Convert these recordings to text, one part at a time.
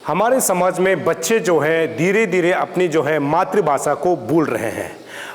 हमारे समाज में बच्चे जो है धीरे धीरे अपनी जो है मातृभाषा को भूल रहे हैं।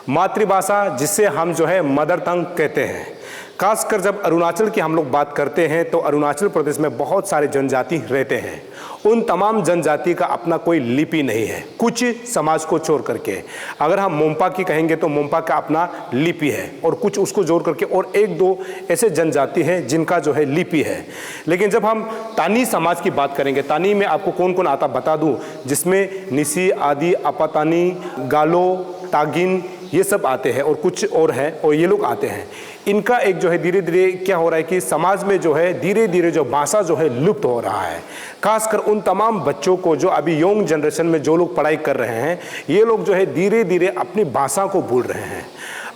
मातृभाषा जिसे हम जो है मदर टंग कहते हैं। खासकर जब अरुणाचल की हम लोग बात करते हैं तो अरुणाचल प्रदेश में बहुत सारे जनजाति रहते हैं। उन तमाम जनजाति का अपना कोई लिपि नहीं है, कुछ समाज को छोड़ करके। अगर हम मोम्पा की कहेंगे तो मोम्पा का अपना लिपि है और कुछ उसको जोड़ करके और एक दो ऐसे जनजाति हैं जिनका जो है लिपि है। लेकिन जब हम तानी समाज की बात करेंगे, तानी में आपको कौन कौन आता बता दूं, जिसमें निसी, आदि, अपातानी, गालो, तागिन ये सब आते हैं और कुछ और हैं और ये लोग आते हैं। इनका एक जो है धीरे धीरे क्या हो रहा है कि समाज में जो है धीरे धीरे जो भाषा जो है लुप्त हो रहा है। खासकर उन तमाम बच्चों को जो अभी यंग जनरेशन में जो लोग पढ़ाई कर रहे हैं, ये लोग जो है धीरे धीरे अपनी भाषा को भूल रहे हैं।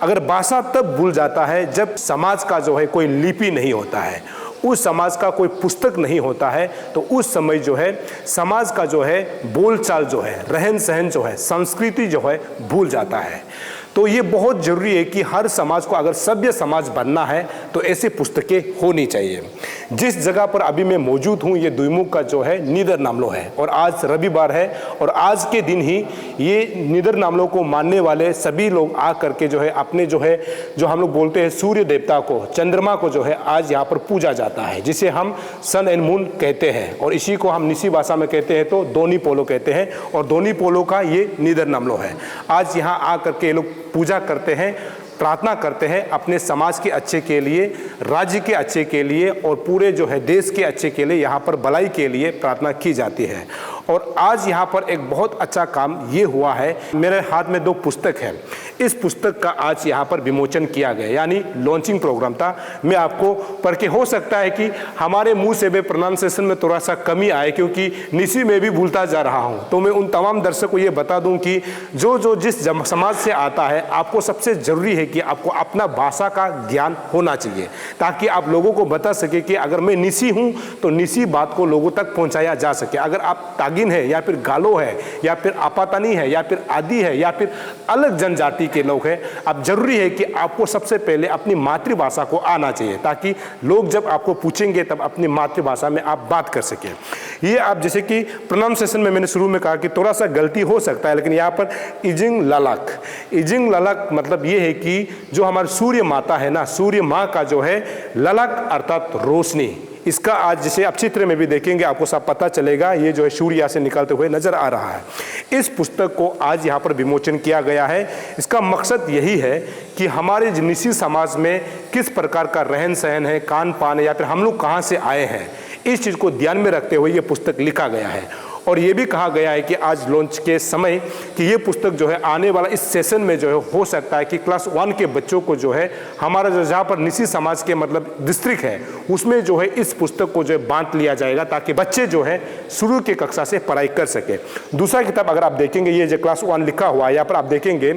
अगर भाषा तब भूल जाता है जब समाज का जो है कोई लिपि नहीं होता है, उस समाज का कोई पुस्तक नहीं होता है, तो उस समय जो है समाज का जो है बोलचाल जो है, रहन सहन जो है, संस्कृति जो है भूल जाता है। तो ये बहुत जरूरी है कि हर समाज को अगर सभ्य समाज बनना है तो ऐसी पुस्तकें होनी चाहिए। जिस जगह पर अभी मैं मौजूद हूँ ये दुईमुख का जो है नीदर नामलो है और आज रविवार है और आज के दिन ही ये नीदर नामलो को मानने वाले सभी लोग आ करके जो है अपने जो है जो हम लोग बोलते हैं सूर्य देवता को, चंद्रमा को जो है आज यहाँ पर पूजा जाता है, जिसे हम सन एंड मून कहते हैं और इसी को हम निसी भाषा में कहते हैं तो दोनी पोलो कहते हैं और दोनी पोलो का ये नीदर नामलो है। आज यहाँ आ करके लोग पूजा करते हैं, प्रार्थना करते हैं अपने समाज के अच्छे के लिए, राज्य के अच्छे के लिए और पूरे जो है देश के अच्छे के लिए यहाँ पर भलाई के लिए प्रार्थना की जाती है। और आज यहाँ पर एक बहुत अच्छा काम ये हुआ है, मेरे हाथ में दो पुस्तक है, इस पुस्तक का आज यहाँ पर विमोचन किया गया, यानी लॉन्चिंग प्रोग्राम था। मैं आपको पढ़ के, हो सकता है कि हमारे मुंह से भी प्रोनाउंसिएशन में थोड़ा सा कमी आए क्योंकि निसी में भी भूलता जा रहा हूँ। तो मैं उन तमाम दर्शकों को ये बता दूँ कि जो जिस समाज से आता है, आपको सबसे ज़रूरी है कि आपको अपना भाषा का ज्ञान होना चाहिए ताकि आप लोगों को बता सके कि अगर मैं निसी हूँ तो निसी बात को लोगों तक पहुँचाया जा सके। अगर आप तागिन है या फिर गालो है या फिर आपातानी है या फिर आदि है या फिर अलग जनजाति के लोग हैं, अब जरूरी है कि आपको सबसे पहले अपनी मातृभाषा को आना चाहिए ताकि लोग जब आपको पूछेंगे तब अपनी मातृभाषा में आप बात कर सकें। ये आप जैसे कि प्रोनाउंसिएशन में मैंने शुरू में कहा कि थोड़ा सा गलती हो सकता है, लेकिन यहाँ पर इजिंग ललक, इजिंग ललक मतलब ये है कि जो हमारी सूर्य माता है ना, सूर्य माँ का जो है ललक अर्थात रोशनी, इसका आज जिसे आप चित्र में भी देखेंगे आपको सब पता चलेगा, ये जो है सूर्य यहाँ से निकलते हुए नजर आ रहा है। इस पुस्तक को आज यहाँ पर विमोचन किया गया है। इसका मकसद यही है कि हमारे निसी समाज में किस प्रकार का रहन सहन है, खान पान है या फिर हम लोग कहाँ से आए हैं, इस चीज़ को ध्यान में रखते हुए ये पुस्तक लिखा गया है। और ये भी कहा गया है कि आज लॉन्च के समय कि ये पुस्तक जो है आने वाला इस सेशन में जो है हो सकता है कि क्लास 1 के बच्चों को जो है हमारा जो जहाँ पर निसी समाज के मतलब डिस्ट्रिक्ट है उसमें जो है इस पुस्तक को जो है बांट लिया जाएगा ताकि बच्चे जो है शुरू के कक्षा से पढ़ाई कर सके। दूसरा किताब अगर आप देखेंगे ये जो क्लास 1 लिखा हुआ है, यहाँ पर आप देखेंगे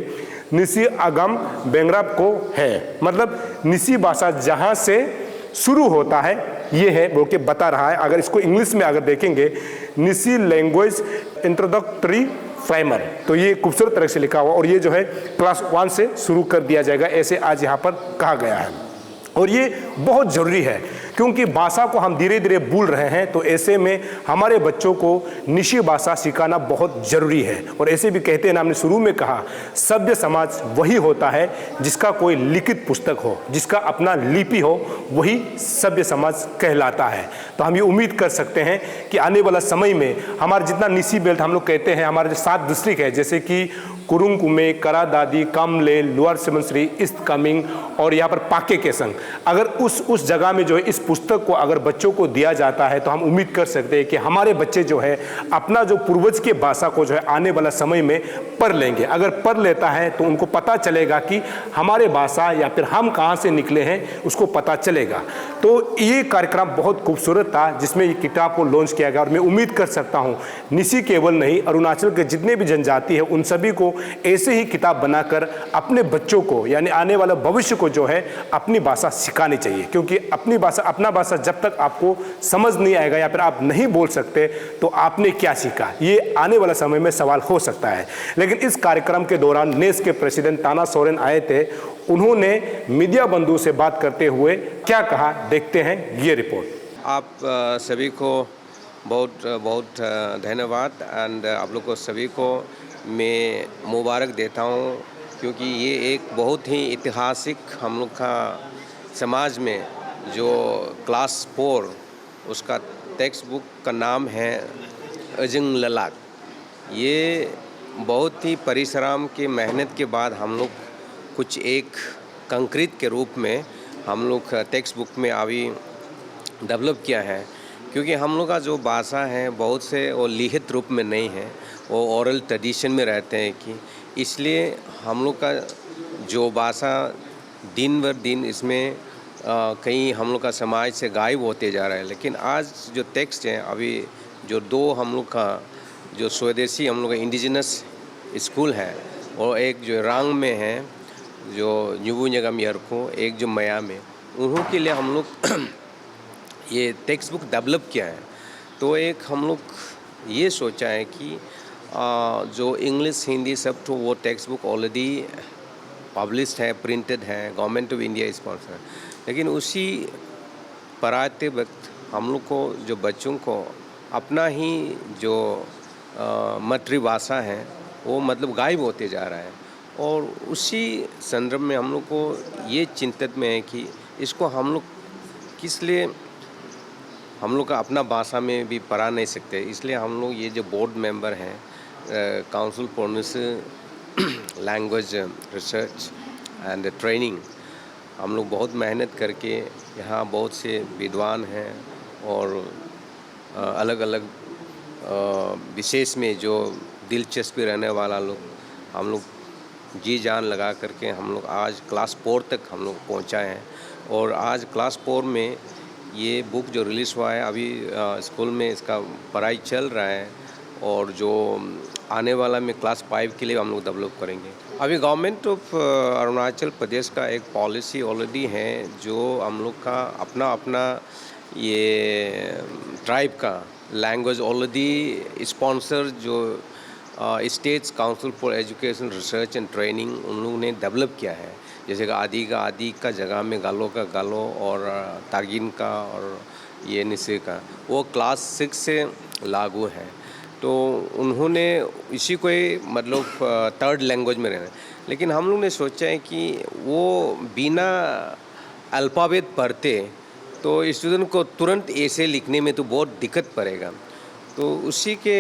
निसी आगम बेंगराब को है, मतलब निसी भाषा जहाँ से शुरू होता है ये है बोल के बता रहा है। अगर इसको इंग्लिश में अगर देखेंगे निसी लैंग्वेज इंट्रोडक्टरी प्राइमर, तो ये खूबसूरत तरह से लिखा हुआ और ये जो है क्लास 1 से शुरू कर दिया जाएगा, ऐसे आज यहाँ पर कहा गया है। और ये बहुत ज़रूरी है क्योंकि भाषा को हम धीरे धीरे भूल रहे हैं, तो ऐसे में हमारे बच्चों को निशी भाषा सिखाना बहुत ज़रूरी है। और ऐसे भी कहते हैं ना, हमने शुरू में कहा सभ्य समाज वही होता है जिसका कोई लिखित पुस्तक हो, जिसका अपना लिपि हो, वही सभ्य समाज कहलाता है। तो हम ये उम्मीद कर सकते हैं कि आने वाला समय में हमारा जितना निसी बेल्ट हम लोग कहते हैं, हमारे जो 7 डिस्ट्रिक्ट है जैसे कि कुरुंग कुमे, करा दादी, कामले, लोअर सुबनसिरी, ईस्ट कामेंग और यहाँ पर पाके केसंग, अगर उस जगह में जो है इस पुस्तक को अगर बच्चों को दिया जाता है तो हम उम्मीद कर सकते हैं कि हमारे बच्चे जो है अपना जो पूर्वज के भाषा को जो है आने वाला समय में पढ़ लेंगे। अगर पढ़ लेता है तो उनको पता चलेगा कि हमारे भाषा या फिर हम कहाँ से निकले हैं उसको पता चलेगा। तो ये कार्यक्रम बहुत खूबसूरत था जिसमें ये किताब को लॉन्च किया गया और मैं उम्मीद कर सकता हूँ निसी केवल नहीं, अरुणाचल के जितने भी जनजाति है उन सभी को ऐसे ही किताब बनाकर अपने बच्चों को यानी आने वाला भविष्य को जो है अपनी भाषा सिखानी चाहिए। क्योंकि अपनी भाषा, अपना भाषा जब तक आपको समझ नहीं आएगा या फिर आप नहीं बोल सकते तो आपने क्या सीखा, ये आने वाला समय में सवाल हो सकता है। लेकिन इस कार्यक्रम के दौरान नेस के प्रेसिडेंट ताना सोरेन आए थे, उन्होंने मीडिया बंधु से बात करते हुए क्या कहा, देखते हैं ये रिपोर्ट। आप सभी को बहुत बहुत धन्यवाद एंड आप लोग को सभी को मैं मुबारक देता हूँ, क्योंकि ये एक बहुत ही ऐतिहासिक हम लोग का समाज में जो क्लास 4 उसका टेक्स्ट बुक का नाम है अजंग ललाक। ये बहुत ही परिश्रम की मेहनत के बाद हम लोग कुछ एक कंक्रीट के रूप में हम लोग टेक्स्ट बुक में अभी डेवलप किया है, क्योंकि हम लोग का जो भाषा है बहुत से वो लिखित रूप में नहीं है, वो ओरल ट्रेडिशन में रहते हैं कि इसलिए हम लोग का जो भाषा दिन बर दिन इसमें कहीं हम लोग का समाज से गायब होते जा रहा है। लेकिन आज जो टेक्स्ट है अभी जो दो हम लोग का जो स्वदेशी हम लोग का इंडिजिनस स्कूल है और एक जो रांग में है जो न्यूबू निगम यरको, एक जो मया में, उन्हों के लिए हम लोग ये टेक्स्ट बुक डेवलप किया है। तो एक हम लोग ये सोचा है कि जो इंग्लिश हिंदी सब तो वो टेक्स्ट बुक ऑलरेडी पब्लिश्ड है, प्रिंटेड है, गवर्नमेंट ऑफ इंडिया स्पॉन्सर, लेकिन उसी पढ़ाते वक्त हम लोग को जो बच्चों को अपना ही जो मातृभाषा है वो मतलब गायब होते जा रहा है। और उसी संदर्भ में हम लोग को ये चिंतित में है कि इसको हम लोग किस लिए हम लोग का अपना भाषा में भी पढ़ा नहीं सकते, इसलिए हम लोग ये जो बोर्ड मेंबर हैं council for language research and training, हम लोग बहुत मेहनत करके यहाँ बहुत से विद्वान हैं और अलग अलग विशेष में जो दिलचस्पी रहने वाला लोग हम लोग जी जान लगा करके हम लोग आज क्लास 4 तक हम लोग पहुँचाए हैं। और आज क्लास 4 में ये बुक जो रिलीज़ हुआ है अभी स्कूल में इसका पढ़ाई चल रहा है, और जो आने वाला में क्लास 5 के लिए हम लोग डेवलप करेंगे। अभी गवर्नमेंट ऑफ अरुणाचल प्रदेश का एक पॉलिसी ऑलरेडी है जो हम लोग का अपना अपना ये ट्राइब का लैंग्वेज ऑलरेडी स्पॉन्सर जो states council for education research and training उन लोगों ने डेवलप किया है। जैसे कि आदि का जगह में गालो का गालो और तागिन का और ये निसे का वो क्लास 6 से लागू है। तो उन्होंने इसी को ही मतलब 3rd लैंग्वेज में रहना है। लेकिन हम लोग ने सोचा है कि वो बिना अल्फ़ाबेट पढ़ते तो स्टूडेंट को तुरंत ऐसे लिखने में तो बहुत दिक्कत पड़ेगा। तो उसी के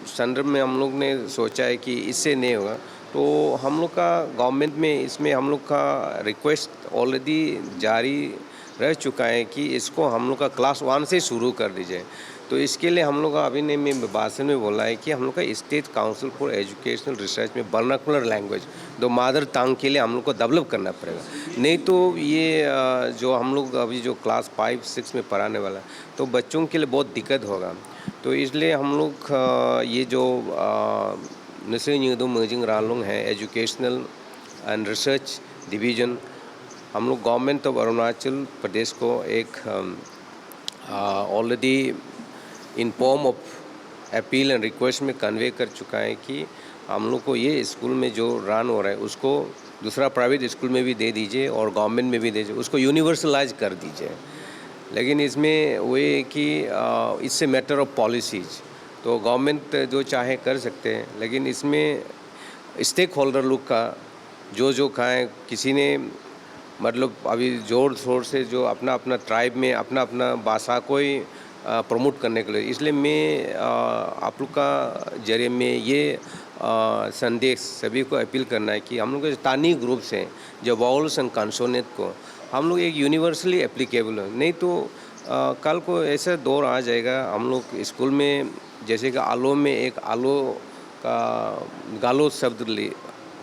संदर्भ में हम लोग ने सोचा है कि इससे नहीं होगा, तो हम लोग का गवर्नमेंट में इसमें हम लोग का रिक्वेस्ट ऑलरेडी जारी रह चुका है कि इसको हम लोग का क्लास 1 से शुरू कर दीजिए। तो इसके लिए हम लोग का अभी ने में भाषण में बोला है कि हम लोग का state council for educational research में वर्नाकुलर लैंग्वेज दो मदर टंग के लिए हम लोग को डेवलप करना पड़ेगा। नहीं तो ये जो हम लोग अभी जो क्लास 5-6 में पढ़ाने वाला तो बच्चों के लिए बहुत दिक्कत होगा। तो इसलिए हम लोग ये जो नसे न्यूदो मर्जिंग रालोंग है एजुकेशनल एंड रिसर्च डिवीज़न, हम लोग गवर्नमेंट ऑफ अरुणाचल प्रदेश को एक already in form of appeal and request में कन्वे कर चुका है कि हम लोग को ये स्कूल में जो रन हो रहा है उसको दूसरा प्राइवेट स्कूल में भी दे दीजिए और गवर्नमेंट में भी दे दीजिए, उसको यूनिवर्सलाइज कर दीजिए। लेकिन इसमें वो है कि इससे मैटर ऑफ पॉलिसीज़ तो गवर्नमेंट जो चाहे कर सकते हैं, लेकिन इसमें स्टेक होल्डर लोग का जो खाएँ किसी ने मतलब अभी जोर शोर से जो अपना अपना ट्राइब में अपना अपना भाषा को ही प्रमोट करने के लिए, इसलिए मैं आप लोग का जरिए में ये संदेश सभी को अपील करना है कि हम लोग के स्थानीय ग्रुप्स हैं जो वाउल्स एंड कंसोनेंट को हम लोग एक यूनिवर्सली एप्लीकेबल है। नहीं तो कल को ऐसा दौर आ जाएगा हम लोग स्कूल में जैसे कि आलो में एक आलो का गालो शब्द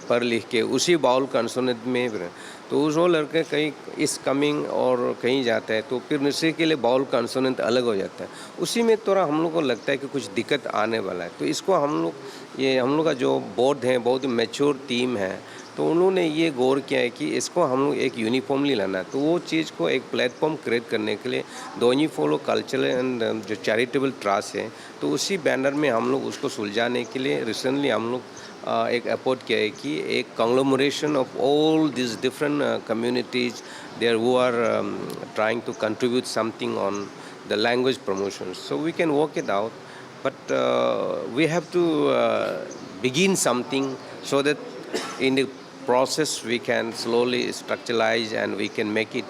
पर लिख के उसी बाउल कंसोनेंट में तो उस वो लड़के कहीं इस कमिंग और कहीं जाता है तो फिर निश्चय के लिए बाउल कंसोनेंट अलग हो जाता है। उसी में थोड़ा हम लोग को लगता है कि कुछ दिक्कत आने वाला है। तो इसको हम लोग का जो बोर्ड है बहुत मैच्योर टीम है, तो उन्होंने ये गौर किया है कि इसको हम लोग एक यूनिफॉर्मली लाना है। तो वो चीज़ को एक प्लेटफॉर्म क्रिएट करने के लिए दोनी फॉलो कल्चरल एंड जो चैरिटेबल ट्रस्ट है तो उसी बैनर में हम लोग उसको सुलझाने के लिए रिसेंटली हम लोग एक अपोर्ट किया है कि एक conglomeration of all this different communities there who are trying to contribute something on the language promotions. So we can work it out, but we have to begin something so that in the process we can slowly structuralize and we can make it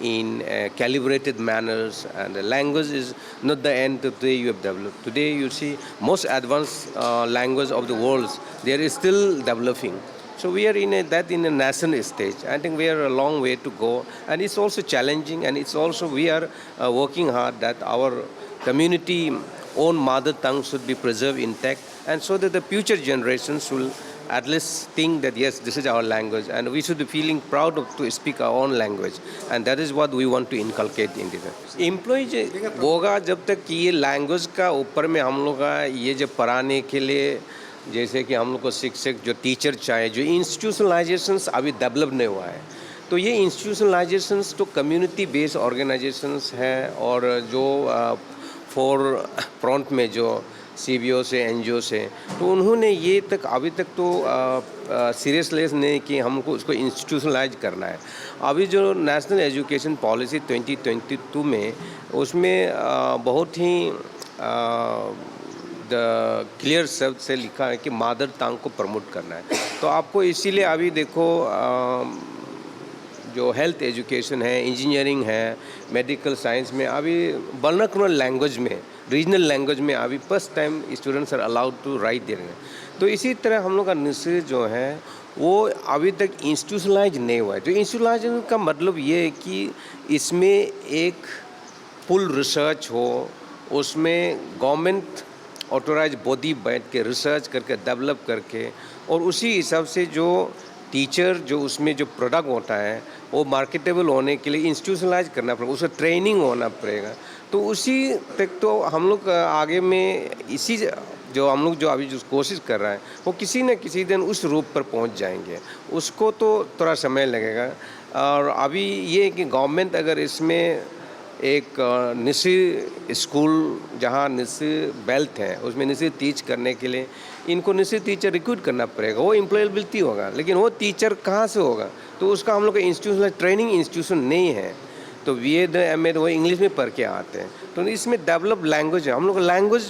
in calibrated manners. And the language is not the end that today you have developed. Today you see most advanced language of the world, they are still developing. So we are in a nascent stage. I think we are a long way to go, and it's also challenging, and it's also we are working hard that our community own mother tongue should be preserved intact, and so that the future generations will at least think that yes, this is our language, and we should be feeling proud to speak our own language, and that is what we want to inculcate in the employee होगा जब तक कि ये language का ऊपर में हम लोग का ये जब पढ़ाने के लिए जैसे कि हम लोग को शिक्षक जो टीचर चाहे जो इंस्टीट्यूशनलाइजेशंस अभी डेवलप नहीं हुआ है, तो ये इंस्टीट्यूशनलाइजेशंस तो कम्युनिटी बेस्ड ऑर्गेनाइजेशंस हैं और जो फॉर फ्रंट में जो CBO से NGO से, तो उन्होंने ये तक अभी तक तो सीरियसनेस नहीं कि हमको उसको इंस्टीट्यूशनलाइज करना है। अभी जो नेशनल एजुकेशन पॉलिसी 2022 में उसमें बहुत ही क्लियर शब्द से लिखा है कि मदर टंग को प्रमोट करना है। तो आपको इसीलिए अभी देखो जो हेल्थ एजुकेशन है, इंजीनियरिंग है, मेडिकल साइंस में अभी वर्नाकुलर लैंग्वेज में, रीजनल लैंग्वेज में अभी first time students are allowed to write there. तो इसी तरह हम लोग का निश्चय जो है वो अभी तक इंस्टीट्यूशनलाइज नहीं हुआ है। तो इंस्टीट्यूशनलाइजेशन का मतलब ये है कि इसमें एक फुल रिसर्च हो, उसमें गवर्नमेंट ऑथोराइज बॉडी बैठ के रिसर्च करके डेवलप करके और उसी हिसाब से जो टीचर जो उसमें जो प्रोडक्ट होता है वो मार्केटेबल होने के लिए इंस्टीट्यूशनलाइज करना पड़ेगा, उसका ट्रेनिंग होना पड़ेगा। तो उसी तक तो हम लोग आगे में इसी जो हम लोग जो अभी जो कोशिश कर रहा है वो किसी न किसी दिन उस रूप पर पहुंच जाएंगे, उसको तो थोड़ा समय लगेगा। और अभी ये कि गवर्नमेंट अगर इसमें एक निश्चित स्कूल जहाँ निश्चित बेल्ट है उसमें निश्चित टीच करने के लिए इनको निश्चित टीचर रिक्रूट करना पड़ेगा, वो एम्प्लॉयबिलिटी होगा, लेकिन वो टीचर कहाँ से होगा? तो उसका हम लोग का इंस्टीट्यूशन ट्रेनिंग इंस्टीट्यूशन नहीं है। तो BEd MAd वो इंग्लिश में पढ़ के आते हैं, तो इसमें डेवलप लैंग्वेज है। हम लोग लैंग्वेज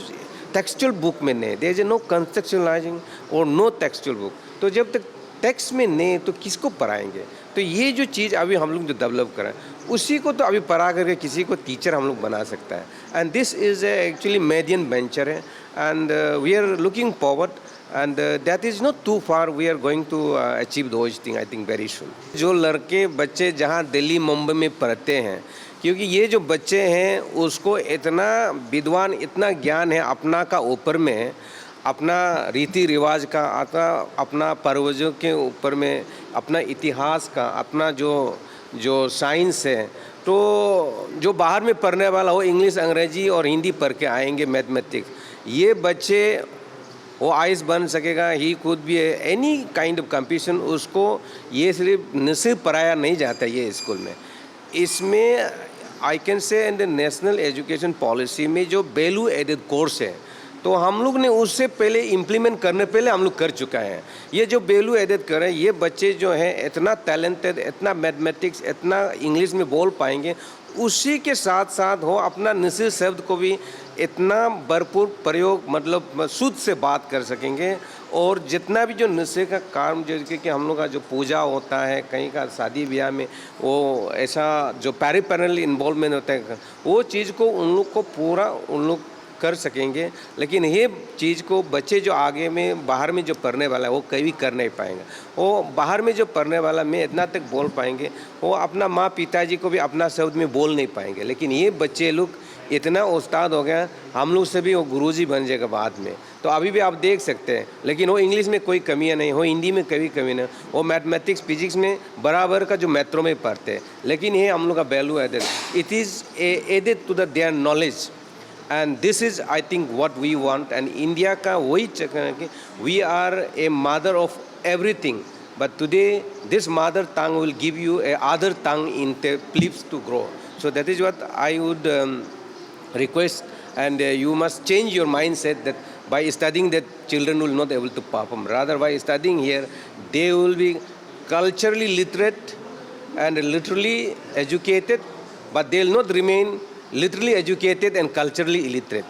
टेक्सचुअल बुक में नहीं, देयर इज नो कंटेक्चुअलाइजिंग और नो टेक्सचुअल बुक। तो जब तक टेक्स्ट में नहीं तो किसको पढ़ाएंगे? तो ये जो चीज़ अभी हम लोग जो डेवलप कर रहे हैं उसी को तो अभी पढ़ा करके किसी को टीचर हम लोग बना सकता है। And this is actually median venture है, and we are looking forward, and that is not too far, we are going to achieve those thing I think very soon. जो लड़के बच्चे जहाँ दिल्ली मुंबई में पढ़ते हैं, क्योंकि ये जो बच्चे हैं उसको इतना विद्वान, इतना ज्ञान है अपना का ऊपर में, अपना रीति रिवाज का, अपना पूर्वजों के ऊपर में, अपना इतिहास का, अपना जो साइंस है। तो जो बाहर में पढ़ने वाला हो इंग्लिश, अंग्रेजी और हिंदी पढ़ के आएंगे, मैथमेटिक्स, ये बच्चे वो आईएएस बन सकेगा, ही खुद भी एनी काइंड ऑफ कंपटीशन, उसको ये सिर्फ पढ़ाया नहीं जाता ये स्कूल में। इसमें I can say in the national education policy में जो वैल्यू एडेड कोर्स है, तो हम लोग ने उससे पहले इम्प्लीमेंट करने पहले हम लोग कर चुका है। ये जो वैल्यू एडेड कर रहे हैं, ये बच्चे जो हैं इतना टैलेंटेड, इतना मैथमेटिक्स, इतना इंग्लिश में बोल पाएंगे, उसी के साथ साथ हो अपना निश्चित शब्द को भी इतना भरपूर प्रयोग, मतलब शुद्ध से बात कर सकेंगे। और जितना भी जो निश्चय का काम, जैसे कि हम लोग का जो पूजा होता है, कहीं का शादी ब्याह में वो ऐसा जो पैरिपेरल इन्वॉल्वमेंट होता है, वो चीज़ को उन लोग को पूरा उन लोग कर सकेंगे। लेकिन ये चीज़ को बच्चे जो आगे में बाहर में जो पढ़ने वाला है वो कभी कर नहीं पाएंगे। वो बाहर में जो पढ़ने वाला में इतना तक बोल पाएंगे, वो अपना माँ पिताजी को भी अपना शब्द में बोल नहीं पाएंगे। लेकिन ये बच्चे लोग इतना उस्ताद हो गया, हम लोग से भी वो गुरुजी बन जाएगा बाद में। तो अभी भी आप देख सकते हैं, लेकिन वो इंग्लिश में कोई कमियाँ नहीं हो, हिंदी में कभी कमी नहीं, वो मैथमेटिक्स फिजिक्स में बराबर का जो मेट्रो में पढ़ते हैं। लेकिन ये हम लोग का value added, it is added to the their knowledge, and this is I think what we want. And India का वही चक्कर है कि we are a mother of everything, but today this mother tongue will give you a other tongue in the flips to grow. So that is what I would request, and you must change your mindset that by studying that children will not able to perform. Rather, by studying here, they will be culturally literate and literally educated, but they will not remain literally educated and culturally illiterate.